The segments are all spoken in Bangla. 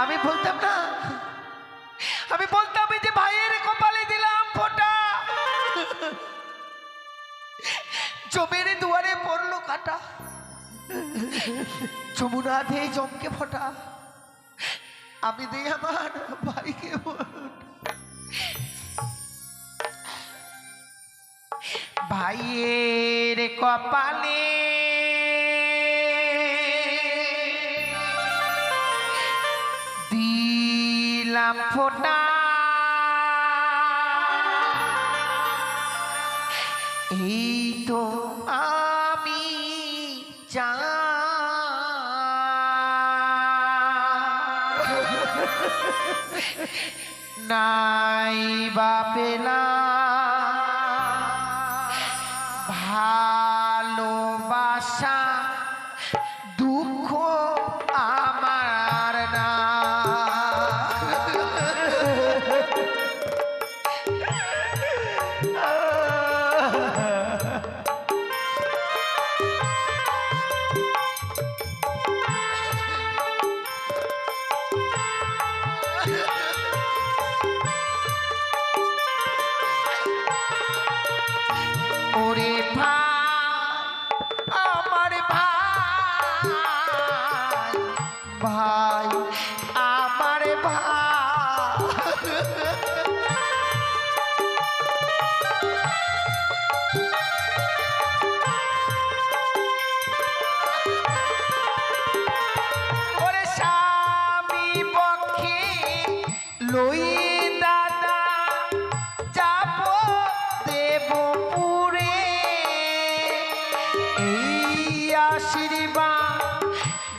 আমি বলতাম না, আমি বলতাম যে ভাইয়ের কপালে দিলাম ফোঁটা, জমের দুয়ারে পড়লো কাটা, যমুনা দে জমকে ফোঁটা, আমি দেই আমার ভাইকে ভাইয়ের কপালে দিলাম ফোঁটা, এই তো আমি নাই বা পেলাম ভালোবাসা, দুঃখ আমার না। ওরে ভাই আমার ভাই, ভাই আমার ভাই, ওরে স্বামী পক্ষে লই দাদা যাব দেবপুরে, এই আশীর্বাদ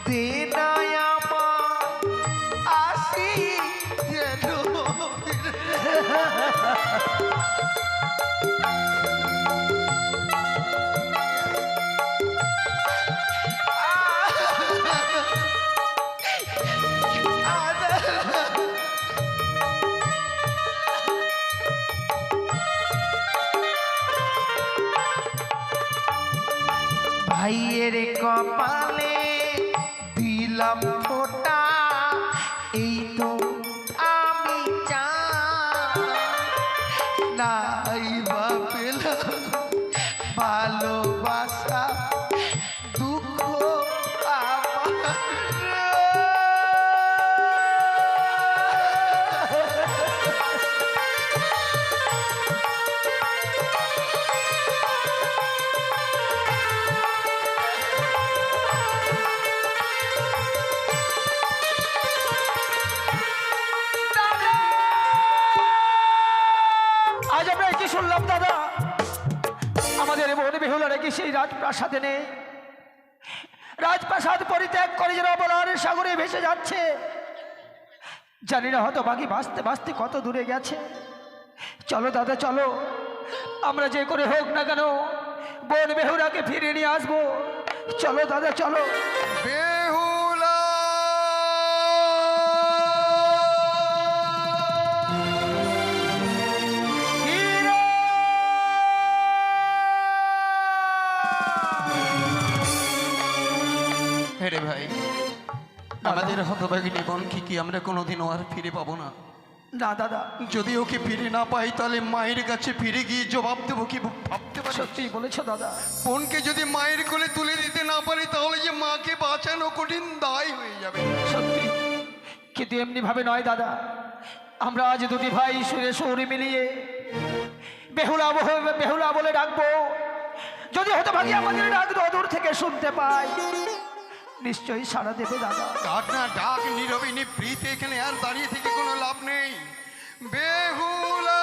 দে নাই আমার আসি যেন। ভাইয়ের কপালে দিলাম ফোঁটা, এই তো আমি নাই বা পেলাম ভালোবাসা, দুঃখ আমার। আজ আমরা কি শুনলাম দাদা, আমাদের বোন বেহুলা নাকি সেই রাজপ্রাসাদে নেই, রাজপ্রাসাদ পরিত্যাগ করে যেন বলার সাগরে ভেসে যাচ্ছে। জানি না হয়তো বাকি বাঁচতে বাঁচতে কত দূরে গেছে। চলো দাদা চলো, আমরা যে করে হোক না কেন বোন বেহুলাকে ফিরে নিয়ে আসবো। চলো দাদা চলো। বেহুলা হেরে ভাই, আমাদের হতভাগিনী বোনকে কি আমরা কোনোদিনও আর ফিরে পাবো না? না দাদা, যদি ওকে ফিরে না পাই তাহলে মায়ের কাছে ফিরে গিয়ে জবাব দেবো কি ভাবতে পারি? সত্যি বলেছো দাদা। বোনকে যদি মায়ের কোলে তুলে দিতে না পারি তাহলে যে মাকে বাঁচানো কঠিন দায় হয়ে যাবে। সত্যি, কিন্তু এমনি ভাবে নয় দাদা, আমরা আজ দুটি ভাই সুরে সুরে মিলিয়ে বেহুলা বেহুলা বলে ডাকবো। যদি হয়তো ভাগি আমাদের ডাক দূর থেকে শুনতে পাই, নিশ্চয়ই সাড়া দেবে দাদা। ডাক না ডাক, নীরবে নিভৃতে, এখানে আর দাঁড়িয়ে থেকে কোনো লাভ নেই। বেহুলা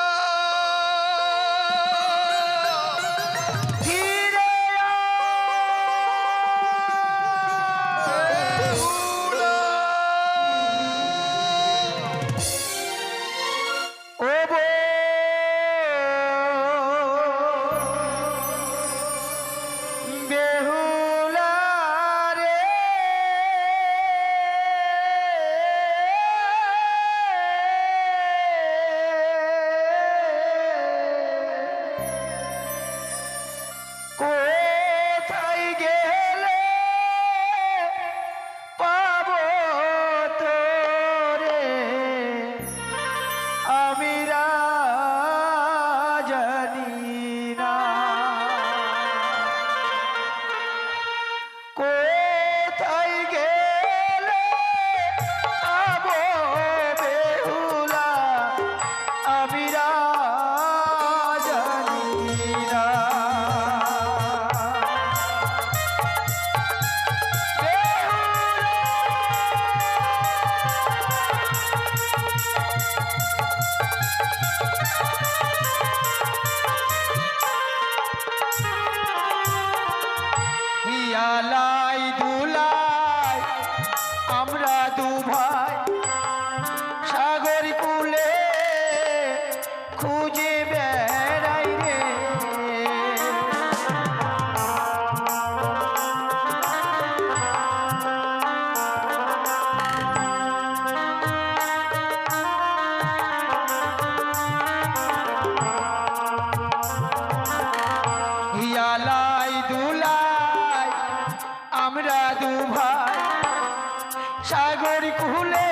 সাগর কুলে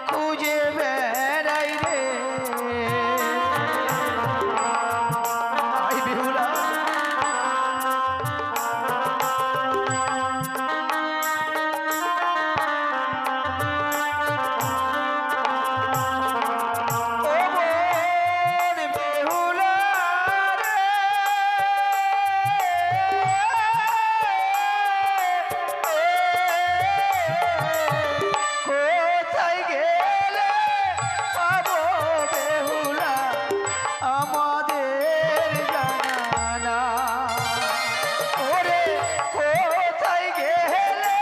খুঁজে বেড়াই রে আই বেহুলা ও বোন বেহুলা কোথায় গেলে পাবো বেহুলা আমাদের জানা ওরে কোথায় গেলে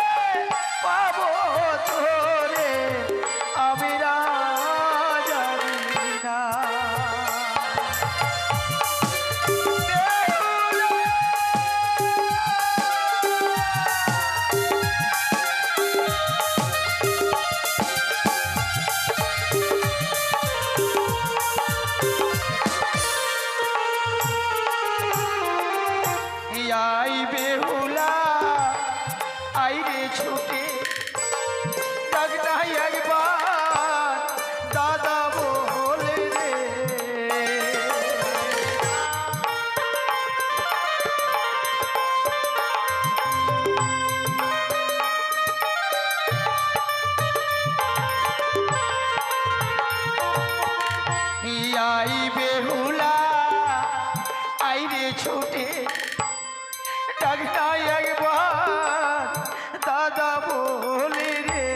পাবো তোরে আমি না জানি না আই বেহুলা আই রে ছুটে ডাক নাই একবার দাদা বলে রে আই বেহুলা আই রে ছুটে ডাক নাই একবার দাদা বলে রে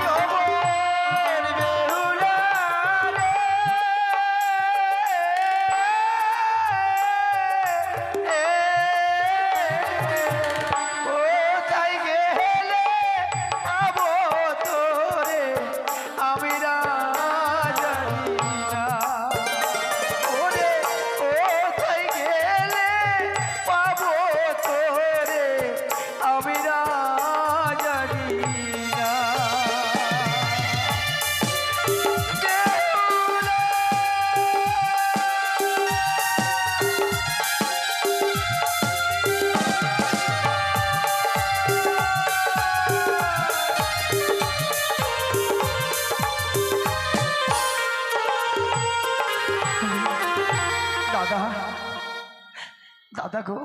ও বোন বেহুলা কোথায় গেলে পাবো তোরে আমি না জানি না ওরে কোথায় গেলে পাবো তোরে আমি না জানি না দাদা দাদা গো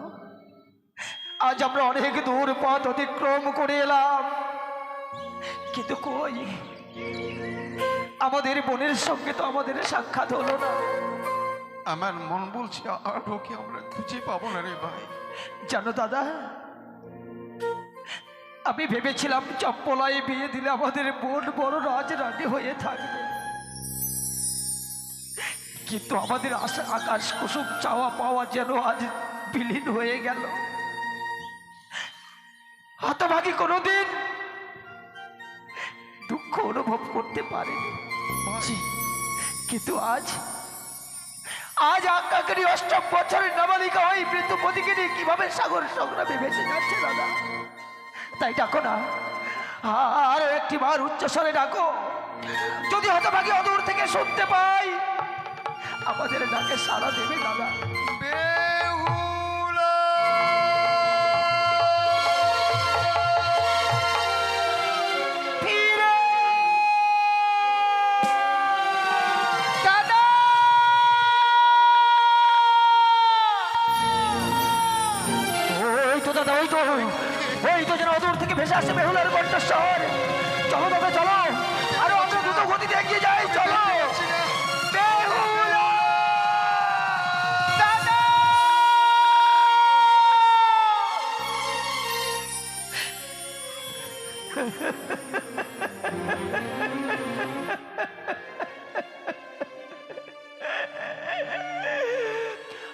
আজ আমরা অনেক দূর পথ অতিক্রম করে এলাম কিন্তু কই আমাদের বোনের সঙ্গে তো আমাদের সাক্ষাৎ হলো না আমার মন বলছে আর ওকে আমরা খুঁজে পাবো না রে ভাই। জানো দাদা আমি ভেবেছিলাম চপ্পলায় বিয়ে দিলে আমাদের বোন বড় রাজরানী হয়ে থাকবে কিন্তু আমাদের আশা আকাশ কুসুম চাওয়া পাওয়া যেন আজ বিলীন হয়ে গেল হতভাগী কোনোদিন দুঃখ অনুভব করতে পারেনি কিন্তু আজ আজ আজ্ঞাকারী ৮ম বছরের নাবালিকা হয়ে মৃত্যুপতিকে নিয়ে কিভাবে সাগর সংগ্রামে ভেসে যাচ্ছে দাদা তাই ডাকো না আরো একটি বার উচ্চস্বরে ডাকো যদি হতভাগী অদূর থেকে শুনতে পাই আমাদের ডাকে সাড়া দেবে দাদা বেহুলা ফিরে দাদা ওই তো দাদা ওই তো যেন অদূর থেকে ভেসে আসছে বেহুলার কণ্ঠস্বর চলো দাদা চলো আরো আমরা দ্রুত গতিতে এগিয়ে যাই চলো বেহুলা দাদা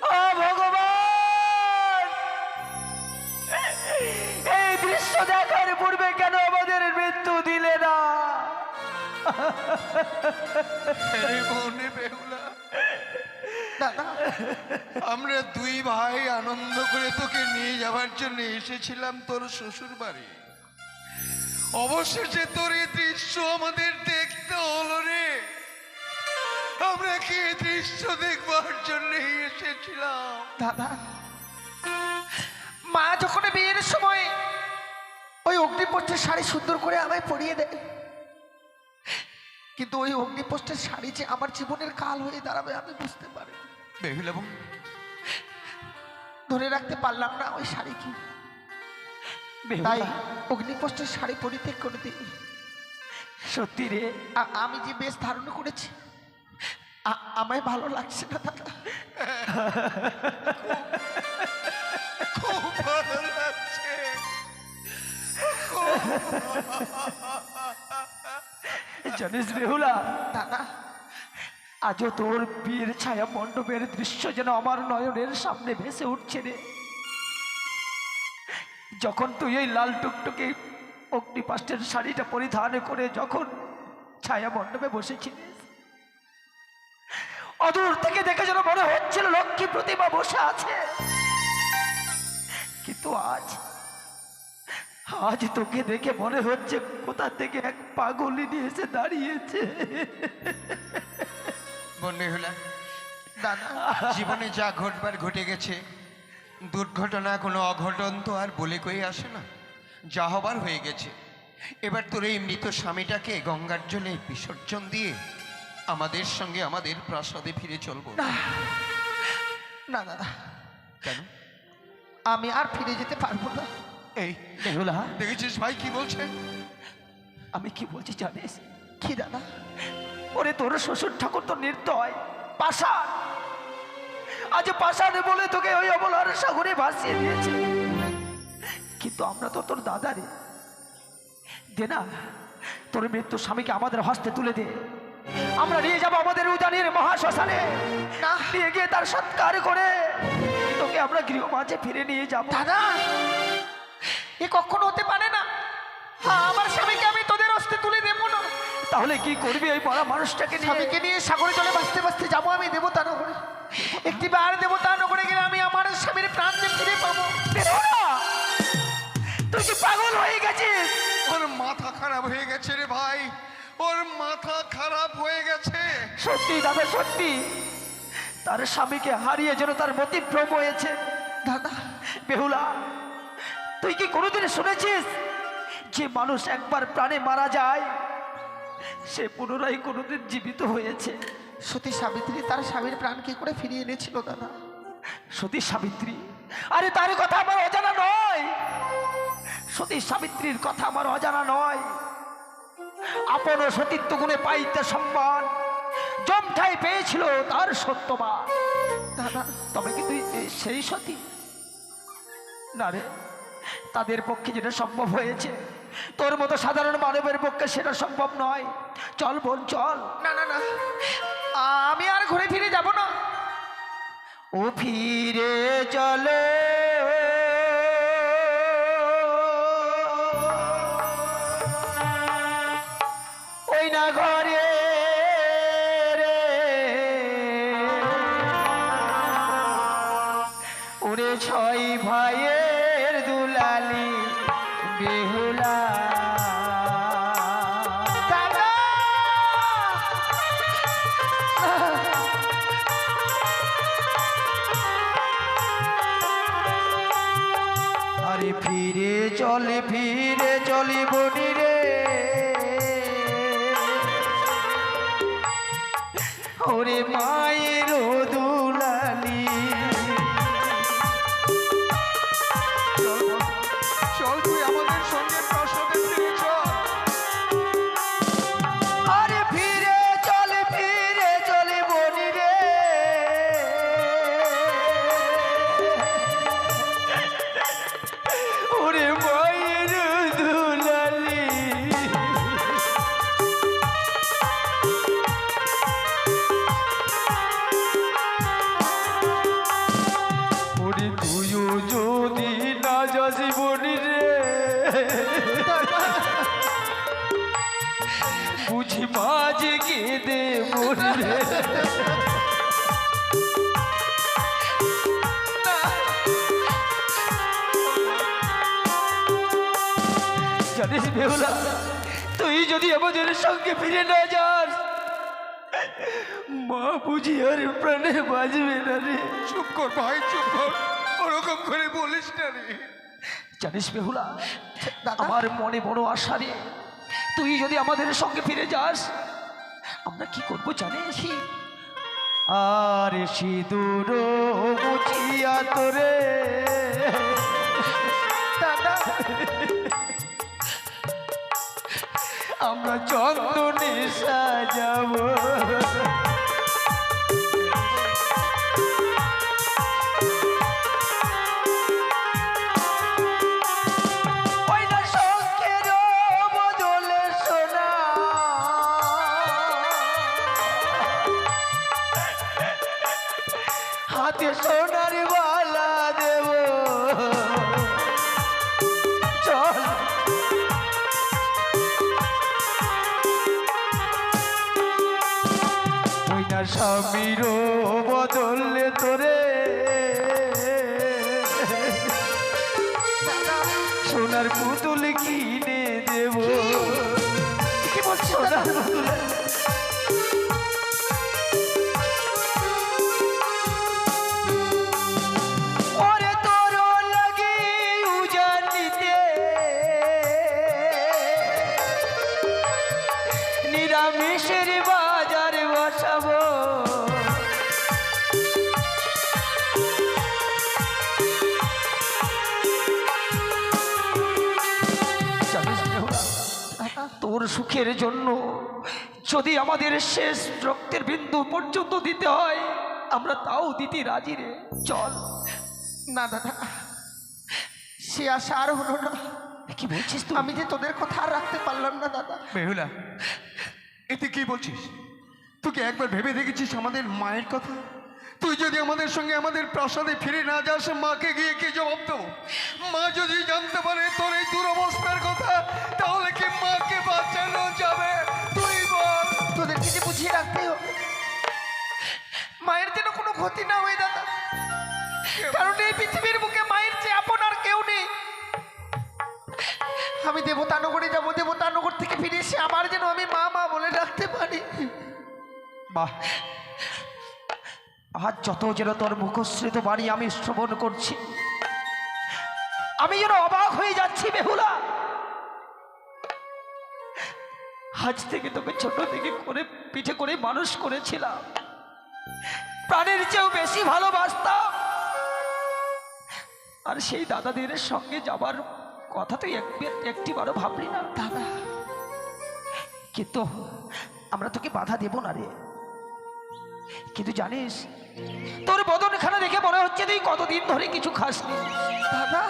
ও ভগবান এই দৃশ্য দেখার পূর্বে কেন আমাদের মৃত্যু দিলে না আরে বোনে বেহুলা দাদা আমরা দুই ভাই আনন্দ করে তোকে নিয়ে যাওয়ার জন্য এসেছিলাম তোর শ্বশুর বাড়ি অবশেষে তোর এই দৃশ্য আমাদের দেখতে হলো রে। আমরা কি এই দৃশ্য দেখবার জন্য এসেছিলাম? দাদা, মা যখন বিয়ের সময় ওই অগ্নিপোষ্ঠের শাড়ি সুন্দর করে আমায় পরিয়ে দেয়, কিন্তু ওই অগ্নিপোষ্ঠের শাড়ি যে আমার জীবনের কাল হয়ে দাঁড়াবে আমি বুঝতে পারি। বেহুলা বোন, ধরে রাখতে পারলাম না ওই শাড়ি কি, তাই অগ্নিপোষ্ঠের শাড়ি পরিত্যাগ করে দিই। সত্যি রে, আমি যে বেশ ধারণ করেছি আমায় ভালো লাগছে না দাদা। খুব ভালো লাগছে। জানিস বেহুলা, দাদা, আজও তোর বিয়ের ছায়া মণ্ডপের দৃশ্য যেন আমার নয়নের সামনে ভেসে উঠছে রে। যখন তুই ওই লাল টুকটুকে অগ্নিপাষ্টের শাড়িটা পরিধান করে যখন ছায়া মণ্ডপে বসেছিলিস, অদূর থেকে দেখে যেন মনে হচ্ছিল লক্ষ্মী প্রতিমা বসে আছে। কিন্তু আজ আজ তোকে দেখে মনে হচ্ছে কোথা থেকে এক পাগলি নিয়ে এসে দাঁড়িয়েছে। বোন বেহুলা, দাদা, জীবনে যা ঘটবার ঘটে গেছে, দুর্ঘটনা কোনো অঘটন তো আর বলে কই আসে না। যা হবার হয়ে গেছে। এবার তোর এই মৃত স্বামীটাকে গঙ্গার জলে বিসর্জন দিয়ে আমাদের সঙ্গে আমাদের প্রাসাদে ফিরে চলবো। না দাদা, কেন? আমি আর ফিরে যেতে পারবো না। এই বেহুলা, দেখেছিস ভাই কি বলছে? আমি কি বলছি জানিস? কি দাদা? ওরে তোর শ্বশুর ঠাকুর তো নির্দয় পাষাণ, আজ পাষাণে বলে তোকে ওই অবলার সাগরে ভাসিয়ে দিয়েছে। কিন্তু আমরা তো তোর দাদারে, দে না তোর মৃত্যু স্বামীকে আমাদের হস্তে তুলে দে। আমরা নিয়ে যাবো আমাদের উদানের মহাশ্মশানে, না, নিয়ে গিয়ে তার সৎকার করে তোকে আমরা গৃহ মাঝে ফিরে নিয়ে যাবো। দাদা, এ কখনো হতে পারে না। আমার স্বামীকে আমি তোদের হস্তে তুলে দেবো না। তাহলে কি করবি ওই মরা মানুষটাকে নিয়ে? স্বামীকে নিয়ে সাগরে জলে ভাসতে ভাসতে যাবো আমি দেবতা নগরে। একটি বার দেবতা নগরে গেলে আমি আমার স্বামীর প্রাণ যে ফিরে পাবো। বেহুলা, তুই কি পাগল হয়ে গেছিস? ওর মাথা খারাপ হয়ে গেছে রে ভাই, ওর মাথা খারাপ হয়ে গেছে। সত্যি দাদা, সত্যি তার স্বামীকে হারিয়ে যেন তার মতিভ্রম হয়েছে। দাদা, বেহুলা, তুই কি কোনোদিন শুনেছিস যে মানুষ একবার প্রাণে মারা যায় সে পুনরায় কোনোদিন জীবিত হয়েছে? সতী সাবিত্রী তার স্বামীর প্রাণ কি করে ফিরিয়ে এনেছিল দাদা? সতী সাবিত্রী, আরে তার কথা আমার অজানা নয়। সতী সাবিত্রীর কথা আমার অজানা নয়। আপন সতীত্ব গুণে পাইতে সম্মান জমঠাই পেয়েছিল তার সত্যবান। দাদা, তবে কি তুই সেই সতী? না রে, তাদের পক্ষে যেটা সম্ভব হয়েছে তোর মতো সাধারণ মানবের পক্ষে সেটা সম্ভব নয়। চল বোন, চল। না না না, আমি আর ঘুরে ফিরে যাব না। ও ফিরে চলো ওই না ঘরে রে, ওরে ছয় ভাইয়ের দুলালি বেহুলা। দাদা, আরে ফিরে চলে বনি রে, ওরে মায়ের দুলালি। চল তুই আমাদের সঙ্গে প্রাসাদে ফিরে চল। আরে ফিরে চলে বনি রে, ওরে মায়ের দুলালি। ওরে তুইও যদি না যাস বনি রে, বুঝি মাঝে কেঁদে মরে। জানিস বেহুলা, তুই যদি আমাদের সঙ্গে ফিরে না যাস, মা বুঝি আর প্রাণে বাঁচবে না রে। চুপ কর ভাই, চুপ কর, ওরকম করে বলিস না রে। জানিস বেহুলা, দাদা। আমার মনে বড় আশা রে, তুই যদি আমাদের সঙ্গে ফিরে যাস, আমরা কি করবো জানিস? আর সিঁদুর মুছিয়া তোরে দাদা, আমরা চন্দনে সাজাবো। ওই না শঙ্খের বদলে সোনা, হাতে সোনার বালা দেব। চল ওই না স্বামীর বদলে তোরে সোনার পুতুল কিনে দেব। কি বলছো? সোনার পুতুল? ওরে তোর লাগি উজান দিতে নিরামিষের বাজার বসাবো। জানিস বেহুলা, তোর সুখের জন্য যদি আমাদের শেষ রক্তের বিন্দু পর্যন্ত দিতে হয়, আমরা তাও দিতে রাজি রে। চল। না দাদা, সে আশা আর হলো না। কি বলছিস তুই? আমি যে তোদের কথা আর রাখতে পারলাম না দাদা। বেহুলা, এতে কি বলছিস? তুই কি একবার ভেবে দেখেছিস আমাদের মায়ের কথা? তুই যদি আমাদের সঙ্গে আমাদের প্রাসাদে ফিরে না যাস, মাকে গিয়ে কি জবাব দেবো? মা যদি জানতে পারে তোর এই দুরবস্থার কথা, তাহলে কি মাকে বাঁচানো যাবে? তুই বল। তোদেরকে যে বুঝিয়ে রাখতে হবে, মায়ের যেন কোনো ক্ষতি না হয় দাদা। কারণ এই পৃথিবীর বুকে মায়ের চেয়ে আপন আর কেউ নেই। আমি দেবতানগরে যাবো, দেবতানগর থেকে ফিরে এসে আবার যেন আমি মা মা বলে ডাকতে পারি। বাহ, আজ যত যেন তোর মুখশ্রিত বাণী আমি শ্রবণ করছি, আমি যেন অবাক হয়ে যাচ্ছি বেহুলা। আজ থেকে তোকে ছোট থেকে করে পিঠে করে মানুষ করেছিলাম, প্রাণের চেয়েও বেশি ভালোবাসতাম। আর সেই দাদাদের সঙ্গে যাবার কথা তুই একটিবারও ভাবলি না দাদা। কিন্তু আমরা তোকে বাধা দেব না রে। কিন্তু জানিস, তোর বদনখানা দেখে মনে হচ্ছে তুই কতদিন ধরে কিছু খাসনি। দাদা,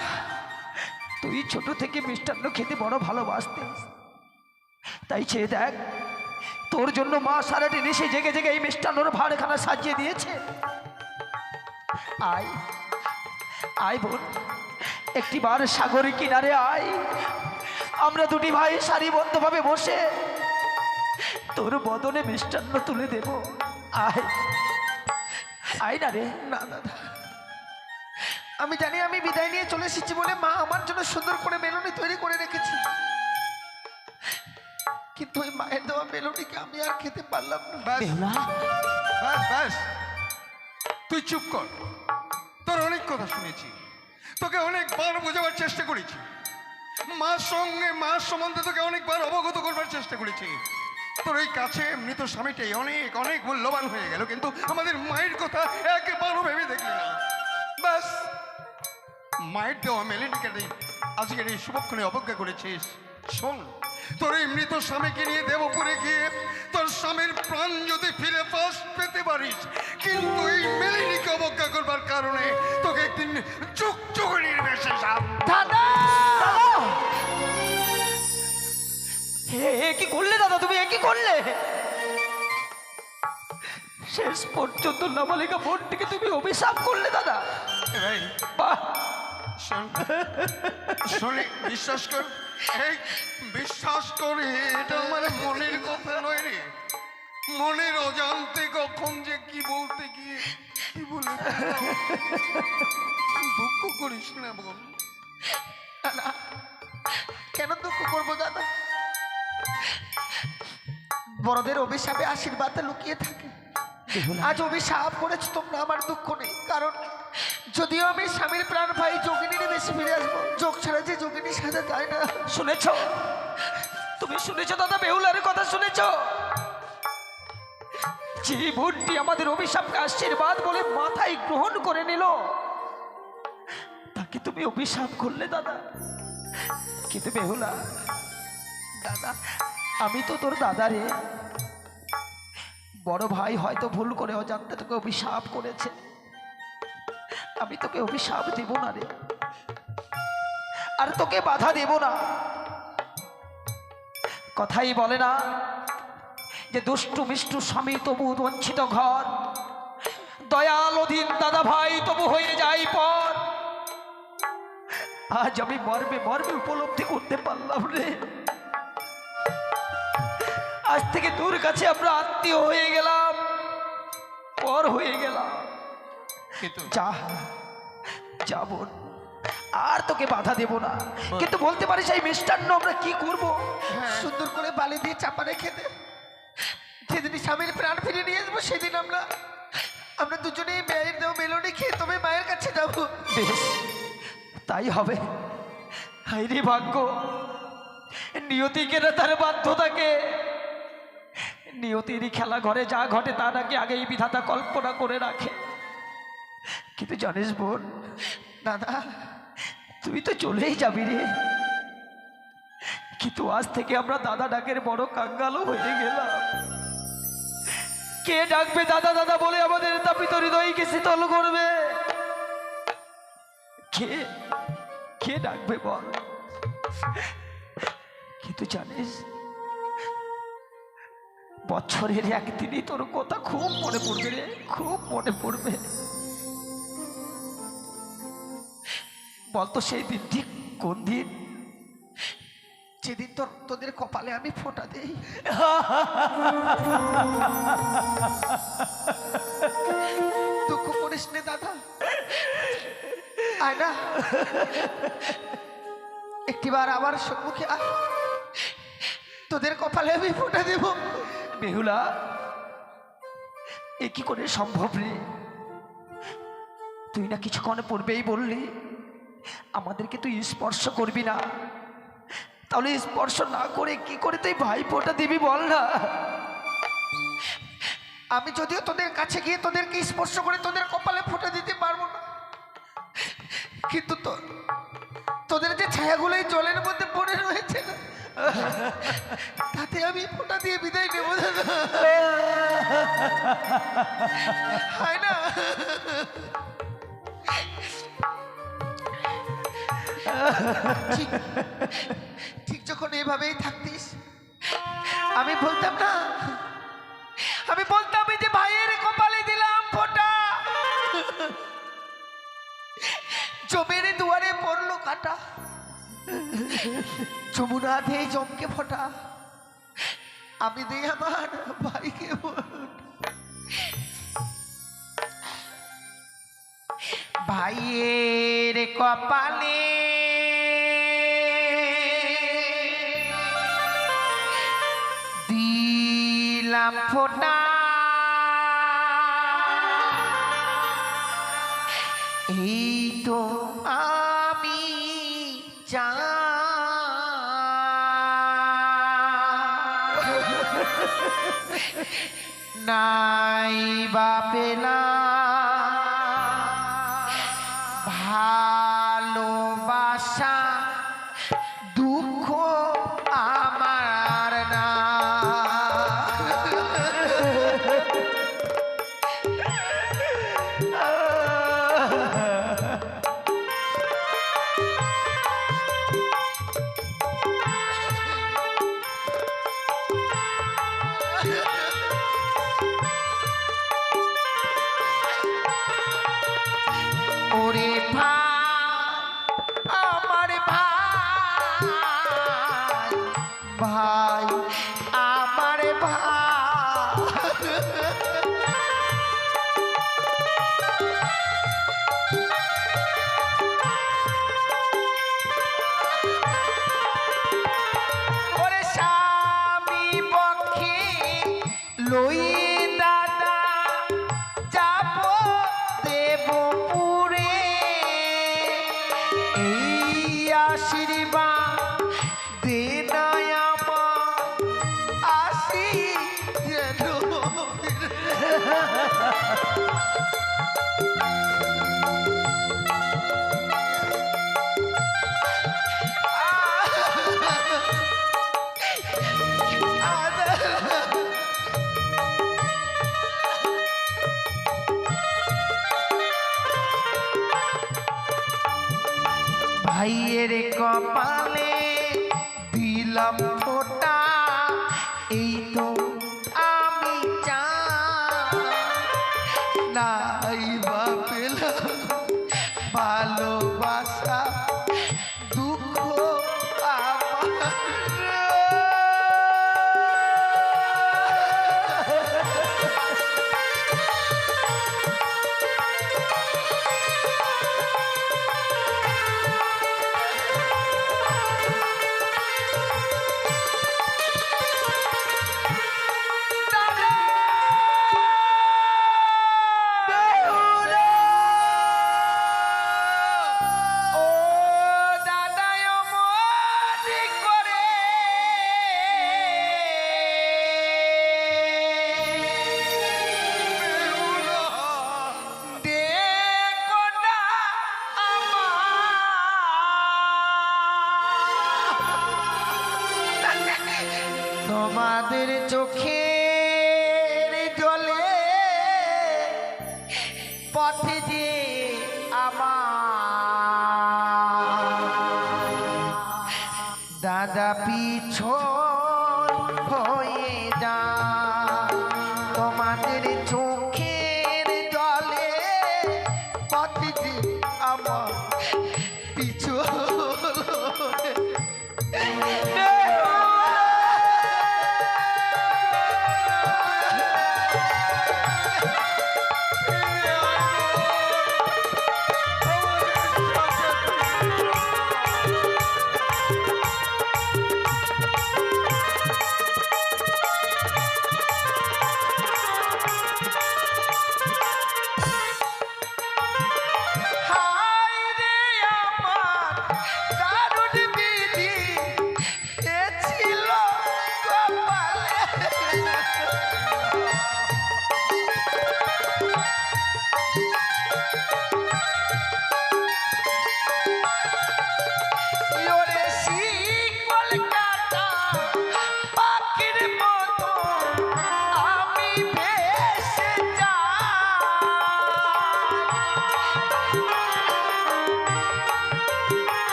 তুই ছোট থেকে মিষ্টান্ন খেতে বড় ভালোবাসতিস, তাই চেয়ে দেখ, তোর জন্য মা সারাদিন এসে জেগে জেগে এই মিষ্টান্নর ভাড়খানা সাজিয়ে দিয়েছে। আয় আয় বোন, একটিবার সাগরের কিনারে আয়, আমরা দুটি ভাই সারিবদ্ধভাবে বসে তোর বদনে মিষ্টান্ন তুলে দেব। আয় আয় না রে। না দাদা, আমি জানি আমি বিদায় নিয়ে চলে এসেছি বলে মা আমার জন্য সুন্দর করে মেলুনি তৈরি করে রেখেছি, কিন্তু ওই মায়ের দেওয়া মেলুনিকে আমি আর খেতে পারলাম না। ব্যাস বেহুলা, ব্যাস ব্যাস, তুই চুপ কর। তোর অনেক কথা শুনেছি, তোকে অনেকবার বোঝাবার চেষ্টা করেছি, মার সঙ্গে মার সম্বন্ধে তোকে অনেকবার অবগত করবার চেষ্টা করেছি। তোর এই কাছে মৃত স্বামীটাই অনেক অনেক মূল্যবান হয়ে গেল, কিন্তু আমাদের মায়ের কথা একেবারও ভেবে দেখলি না। ব্যাস, মায়ের দেওয়া মেলেনিকে আজকের এই শুভক্ষণে অবজ্ঞা করেছিস। শোন, তোর এই মৃত স্বামীকে নিয়ে দেবপুরে গিয়ে তোর স্বামীর প্রাণ যদি ফিরে পেতে পারিস, কিন্তু এই মেলিনীকে অবজ্ঞা করবার কারণে তোকে একদিন চুক চুক নির্বেশে দাদা, এ কি করলে দাদা? তুমি এ কি করলে? শেষ পর্যন্ত নাবালিকা বোনটিকে তুমি অভিশাপ করলে দাদা। বাহ, শোনে, বিশ্বাস কর, এই বিশ্বাস করে, এটা আমার মনের কথা নয় রে। মনের অজান্তে কখন যে কি বলতে গিয়ে কি বলে দুঃখ করিস না বোন। কেন দুঃখ করবো দাদা? বড়দের অভিশাপে আশীর্বাদ লুকিয়ে থাকে। আজ অভিশাপ করেছো তোমরা, আমার দুঃখ নেই। কারণ যদিও আমি স্বামীর প্রাণ ভাই যোগিনীর বেশি ফিরে আসবো, যোগ ছাড়া যে যোগিনীর সাথে যায় না। শুনেছ? তুমি শুনেছ দাদা? বেহুলার কথা শুনেছ? যে বোনটি আমাদের অভিশাপকে আশীর্বাদ বলে মাথায় গ্রহণ করে নিল, তাকে তুমি অভিশাপ করলে দাদা। কিন্তু বেহুলা দাদা, আমি তো তোর দাদা রে। বড় ভাই হয়তো ভুল করে অজান্তে তোকে অভিশাপ করেছে, আমি তোকে অভিশাপ দেব না রে, আর তোকে বাধা দেব না। কথাই বলে না যে দুষ্টু মিষ্টু স্বামী তবু বঞ্চিত ঘর, দয়াল অধীন দাদা ভাই তবু হয়ে যায় পর। আজ আমি মর্মে মর্মে উপলব্ধি করতে পারলাম রে, আজ থেকে তোর কাছে আমরা আত্মীয় হয়ে গেলাম, পর হয়ে গেলাম। কিন্তু যা যা বোন, আর তোকে বাধা দেব না। কিন্তু বলতে পারিস এই মিষ্টান্ন আমরা কি করব? সুন্দর করে বালি দিয়ে চাপা রেখে দে। যেদিন স্বামীর প্রাণ ফিরে নিয়ে আসবো সেদিন আমরা দুজনেই মায়ের দেওয়া মেলনি খেয়ে তবে মায়ের কাছে যাবো। বেশ, তাই হবে। হাইরে ভাগ্য, নিয়তিকে না তার বাধ্যতাকে। নিয়তির খেলা ঘরে যা ঘটে তা নাকি আগেই বিধাতা কল্পনা করে রাখে। কিন্তু জানিস বোন, দাদা, তুই তো চলেই যাবি রে, কিন্তু আজ থেকে আমরা দাদা ডাকের বড় কাঙ্গালও হয়ে গেলাম। কে ডাকবে দাদা দাদা বলে আমাদের তাপিত হৃদয়কে শীতল করবে? কে কে ডাকবে বল? কিন্তু জানিস, বছরের একদিনই তোর কথা খুব মনে পড়বে রে, খুব মনে পড়বে। বলতো সেই দিন ঠিক কোন দিন? যেদিন তোদের কপালে আমি ফোঁটা দেই। দুঃখ করিস নে দাদা, আয় না একটিবার আবার সম্মুখে আয়, তোদের কপালে আমি ফোঁটা দেব। বেহুলা, এ কি করে সম্ভব রে? তুই না কিছুক্ষণ পূর্বেই বললি আমাদেরকে তুই স্পর্শ করবি না, তাহলে স্পর্শ না করে কি করে তুই ভাই ফোঁটা দিবি বল না? আমি যদিও তোদের কাছে গিয়ে তোদেরকে স্পর্শ করে তোদের কপালে ফোঁটা দিতে পারবো না, কিন্তু তোদের যে ছায়াগুলো এই জলের মধ্যে পড়ে রয়েছে না, তাতে আমি ফোঁটা দিয়ে বিদায় নেব দাদা। হয় না? ঠিক যখন এভাবেই থাকতিস আমি বলতাম না, আমি বলতাম এই যে ভাইয়ের কপালে দিলাম ফোঁটা, জমের দুয়ারে পড়লো কাটা, যমুনা দে জমকে ফোঁটা, আমি দে আমার ভাইকে ভাইয়ের কপালে দিলাম ফোঁটা, এই তো আমি নাই বা পেলাম ভালোবাসা, দুঃখ আমার না। ওরে ভাই, আমার ভাই, ভাই আমার ভাই, লই দাদা যাব দেবপুরে, এই আশীর্বাদ দে না আমার, আসি যেন। ভাইয়ের কপালে দিলাম ফোঁটা, এই তো আমি চাই, নাই বা পেলাম ভালোবাসা, দুঃখ আমার। তোমাদের চোখের জলে পথে যে আমার দাদা পিছন হয়ে যা, তোমাদের চোখের জলে পথে যে আমার পিছন।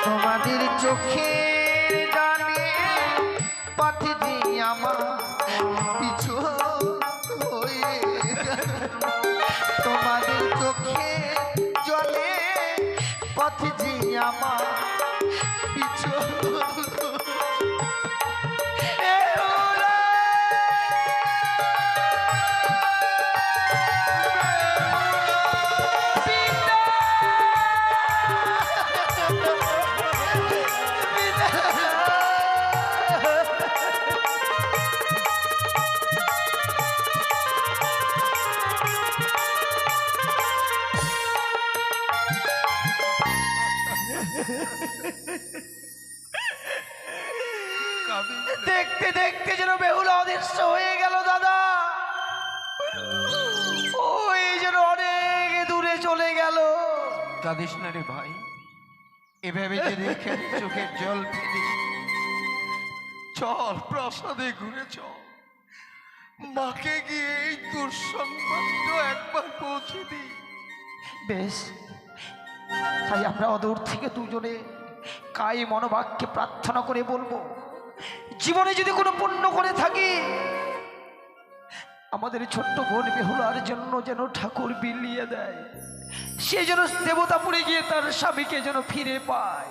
তোমাদের চোখের ডানে পথে যে আমার পিছু হয়ে, তোমাদের চোখে জলে পথে যে আমার পিছু। দেখতে দেখতে যেন বেহুলা অদৃশ্য হয়ে গেল দাদা, ওই যেন অনেক দূরে চলে গেল। কাঁদিস না রে ভাই, এভাবে যে দেখে চোখের জল ফেলি, চল প্রাসাদে ঘুরে চল, মাকে গিয়ে এই দুঃসংবাদটা একবার পৌঁছে দি। বেশ, তাই আমরা অদূর থেকে দুজনে কাই মনোবাক্যে প্রার্থনা করে বলবো, জীবনে যদি কোনো পুণ্য করে থাকি, আমাদের ছোট্ট বোন বেহুলার জন্য যেন ঠাকুর বিলিয়ে দেয়, সে যেন দেবতাপুরে গিয়ে তার স্বামীকে যেন ফিরে পায়।